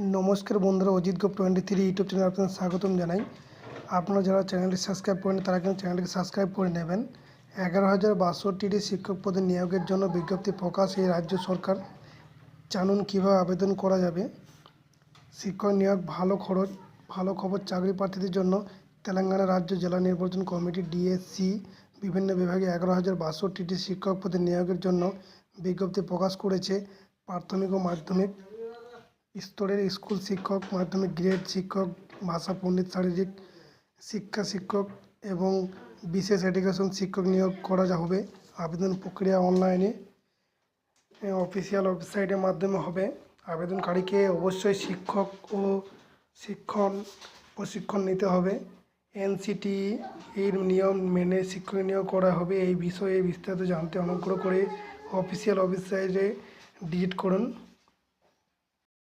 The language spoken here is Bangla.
নমস্কার বন্ধুরা, অজিত গোপ 23 ইউটিউব চ্যানেলে আপনাদের স্বাগতম জানাই। আপনারা যারা চ্যানেলটি সাবস্ক্রাইব করেন তারা কিন্তু চ্যানেলটিকে সাবস্ক্রাইব করে নেবেন। 11,062টি শিক্ষক পদে নিয়োগের জন্য বিজ্ঞপ্তি প্রকাশ। এই রাজ্য সরকার জানুন কীভাবে আবেদন করা যাবে। শিক্ষক নিয়োগ ভালো খবর চাকরি প্রার্থীদের জন্য। তেলেঙ্গানা রাজ্য জেলা নির্বাচন কমিটি ডিএসসি বিভিন্ন বিভাগে 11,062টি শিক্ষক পদে নিয়োগের জন্য বিজ্ঞপ্তি প্রকাশ করেছে। প্রাথমিক ও মাধ্যমিক স্তরের স্কুল শিক্ষক, মাধ্যমিক গ্রেড শিক্ষক, ভাষা পণ্ডিত, শারীরিক শিক্ষা শিক্ষক এবং বিশেষ এডুকেশন শিক্ষক নিয়োগ করা হবে। আবেদন প্রক্রিয়া অনলাইনে অফিসিয়াল ওয়েবসাইটের মাধ্যমে হবে। আবেদনকারীকে অবশ্যই শিক্ষক ও প্রশিক্ষণ নিতে হবে। এনসিটিই এর নিয়ম মেনে শিক্ষক নিয়োগ করা হবে। এই বিষয়ে বিস্তারিত জানতে অনুগ্রহ করে অফিসিয়াল ওয়েবসাইটে ভিজিট করুন।